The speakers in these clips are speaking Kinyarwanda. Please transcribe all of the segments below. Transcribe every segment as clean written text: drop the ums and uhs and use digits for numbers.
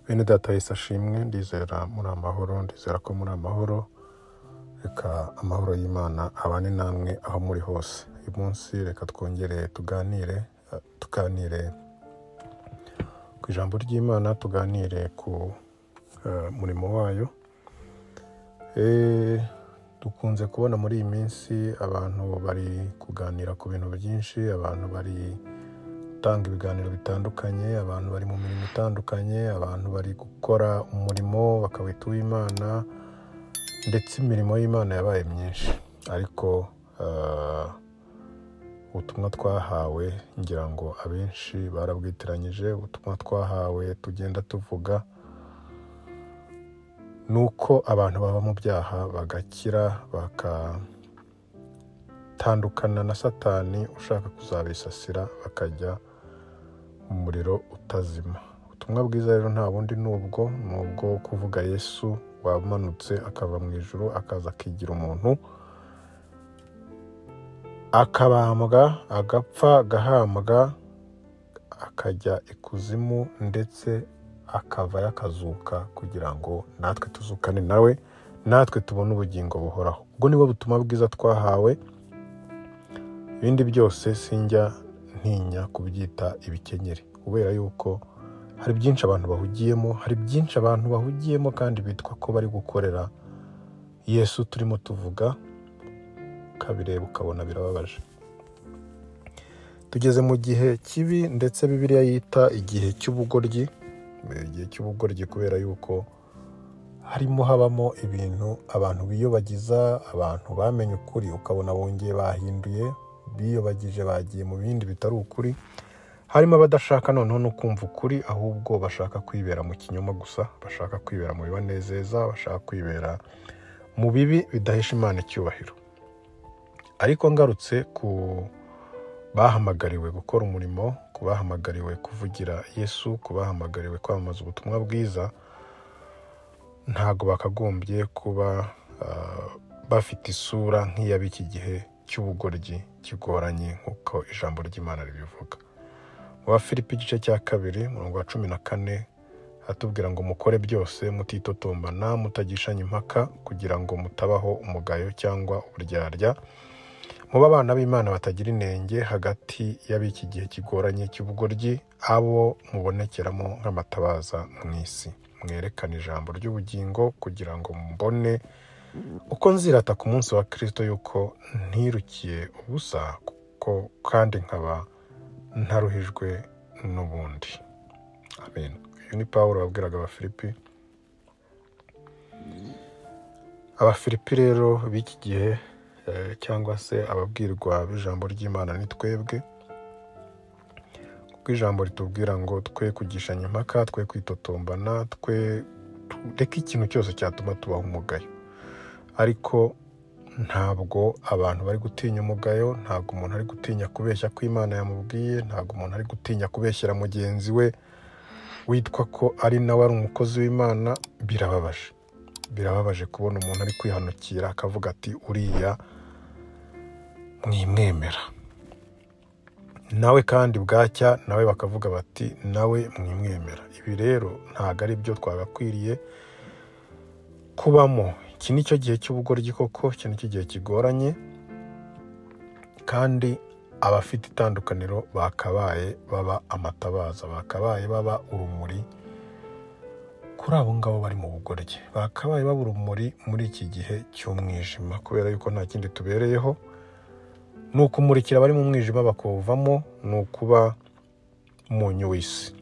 Bene data Yesu ashimwe, ndizera muri amahoro, ndizera ko muri amahoro. Reka amahoro y'Imana abane namwe aho muri hose. Uyu munsi reka twongere tuganire ku ijambo ry'Imana, tuganire ku murimo wayo. Dukunze kubona muri iyi minsi abantu bari kuganira ku bintu byinshi, abantu bari gutanga ibiganiro bitandukanye, abantu bari mu mirimo itandukanye, abantu bari gukora umurimo bakawita uw'Imana, ndetse imirimo y'Imana yabaye myinshi. Ariko ubutumwa twahawe, ngira ngo abenshi barabwitiranyije, ubutumwa twahawe tugenda tuvuga nuko abantu baba mu byaha bagakira, bakatandukana na Satani ushaka kuzabisasira, bakajya mu muriro utazima. Ubutumwa bwiza rero nta bundi nubwo kuvuga Yesu wamanutse akava mu ijuru akaza akigira umuntu, akabambwa, agapfa, agahambwa, akajya ikuzimu, ndetse akavayo akazuka kugira ngo natwe tuzukane nawe, natwe tubone ubugingo buhoraho. Ubwo nibwo butumwa bwiza twahawe. Ibindi byose sinjya ntinya kubyita ibikenyeri, kubera yuko hari byinshi abantu bahugiyemo, kandi bitwa ko bari gukorera Yesu turimo tuvuga, ukabireba ukabona birababaje. Tugeze mu gihe kibi, ndetse Bibiliya yita igihe cy'ubugoryi, kubera yuko habamo ibintu abantu biyobagiza, abantu bamenye ukuri ukabona bongeye bahinduye, biyobagije, bagiye mu bindi bitari ukuri. Harimo abadashaka noneho no kumva ukuri, ahubwo bashaka kwibera mu kinyoma gusa, bashaka kwibera mu bibanezeza, bashaka kwibera mu bibi bidahesha Imana icyubahiro. Ariko ngarutse ku bahamagariwe gukora umurimo, ku bahamagariwe kuvugira Yesu, ku bahamagariwe kwamamaza ubutumwa bwiza, ntago bakagombye kuba bafite isura nk'iy'ab'iki gihe cy'ubugoryi kigoranye, nk'uko ijambo ry'Imana ribivuga. Mu Bafilipi igice cya 2 umurongo wa 14 hatubwira ngo mukore byose mutitotombana, mutagishanya impaka, kugira ngo mutabaho umugayo cyangwa uburyarya, muba abana b'Imana batagira inenge hagati y'ab'iki gihe kigoranye cy'ubugoryi, abo mubonekeramo nk'amatabaza mu isi. Mwerekane ijambo ry'ubugingo, kugira ngo mbone uko nzirata ku munsi wa Kristo, yuko ntirukiye ubusa, kuko kandi nkaba ntaruhijwe n'ubundi. Amen. Uyu ni Pawulo wabwiraga Abafilipi rero b'iki gihe, cyangwa se ababwirwa b'ijambo ry'Imana ni twebwe, kuko ijambo ritubwira ngo twe kugishanya impaka, twe kwitotombana, tureke ikintu cyose cyatuma tubaho umugayo. Ariko ntabwo abantu bari gutinya umugayo, ntabwo umuntu ari gutinya kubeshya ko Imana yamubwiye, ntabwo umuntu ari gutinya kubeshyera mugenzi we witwa ko ari nawe ari umukozi w'Imana. Birababaje kubona umuntu ari kwihanukira akavuga ati uriya mwimwemera, nawe kandi bwacya nawe bakavuga bati nawe mwimwemera. Ibi rero ntabwo ari byo twagakwiriye kubamo. Iki ni cyo gihe cy'ubugoryi koko, iki ni cyo gihe kigoranye, kandi abafite itandukaniro bakabaye baba amatabaza, bakabaye baba urumuri kuri abo ngabo bari mu bugoryi, bakabaye baba urumuri muri iki gihe cy'umwijima, kubera yuko nta kindi tubereyeho. Ni ukumurikira abari mu mwijima bakawuvamo, ni ukuba umunyu w'isi.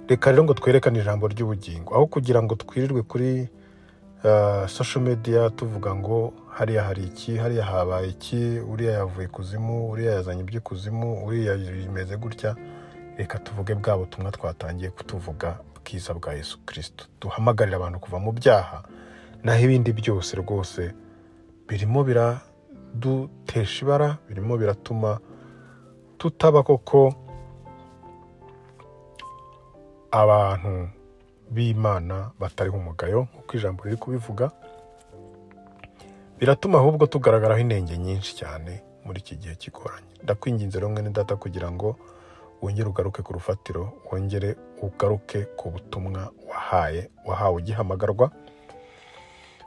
Reka rero ngo twerekane ijambo ry'ubugingo, aho kugira ngo twirirwe kuri social media tuvuga ngo hariya hari iki, hariya habaye iki, uriya yavuye kuzimu, uriya yazanye iby'ikuzimu, uriya bimeze gutya. Reka tuvuge bwa butumwa twatangiye kutuvuga, bwiza bwa Yesu Kristo. Duhamagarira abantu kuva mu byaha, naho ibindi byose rwose birimo biradutesha ibara, birimo biratuma tutaba koko abantu b'Imana batariho umugayo, nk'uko ijambo riri kubivuga. Biratuma ahubwo tugaragaraho inenge nyinshi cyane muri iki gihe kigoranye. Ndakwinginze rero mwene data, kugira ngo wongere ugaruke ku rufatiro, wongere ugaruke ku butumwa wahawe ugihamagarwa,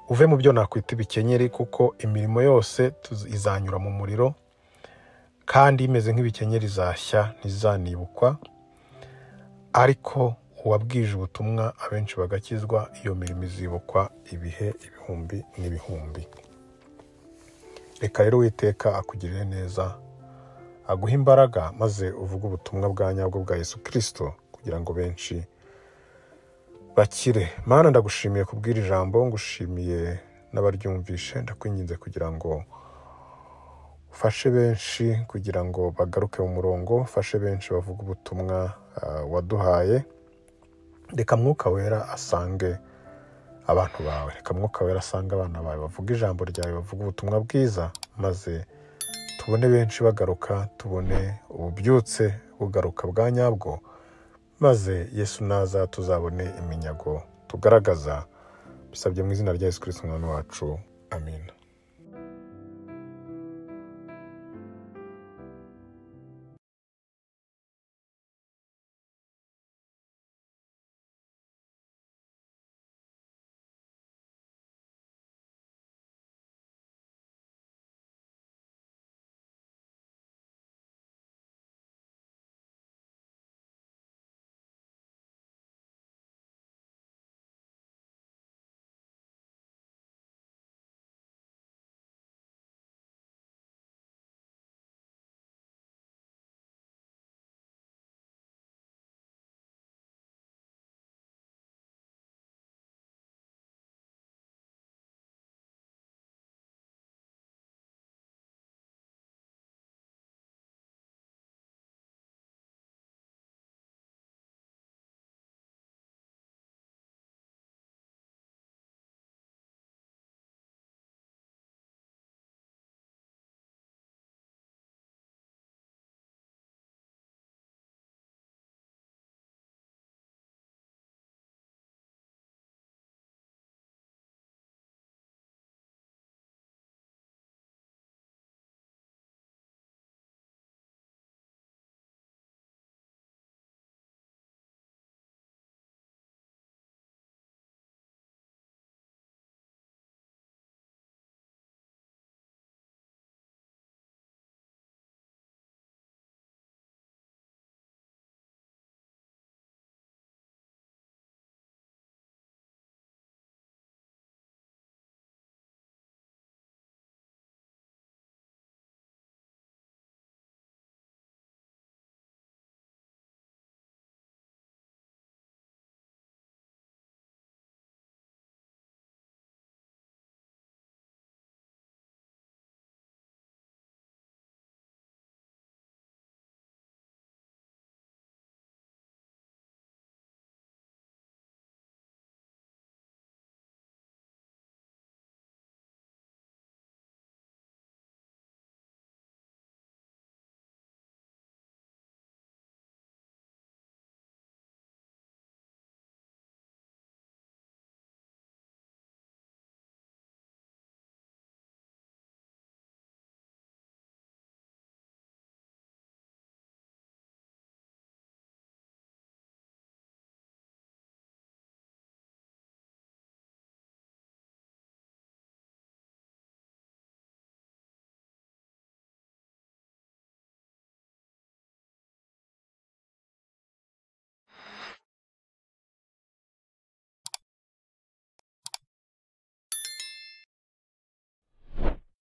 uve mu byo nakwita ibikenyeri, kuko imirimo yose izanyura mu muriro, kandi imeze nk'ibikenyeri izashya ntizanibukwa, ariko uwabwije ubutumwa abenshi bagakizwa, iyo mirimo izibukwa ibihe ibihumbi n'ibihumbi. Reka rero Uwiteka akugirire neza, aguha imbaraga, maze uvuge ubutumwa bwa nyabwo bwa Yesu Kristo, kugira ngo benshi bakire. Mana, ndagushimiye kubwira ijambo, ngushimiye n'abaryumvishe, ndakwinginze kugira ngo ufashe benshi kugira ngo bagaruke mu murongo, ufashe benshi bavuga ubutumwa waduhaye. Reka Mwuka Wera asange abantu bawe, reka Mwuka Wera asange abana bawe, bavuga ijambo ryawe, bavuga ubutumwa bwiza, maze tubone benshi bagaruka, tubone ububyutse bugaruka bwa nyabwo, maze Yesu naza tuzabone iminyago tugaragaza. Bisabye mu izina rya Yesu Kristo umwami wacu, amen.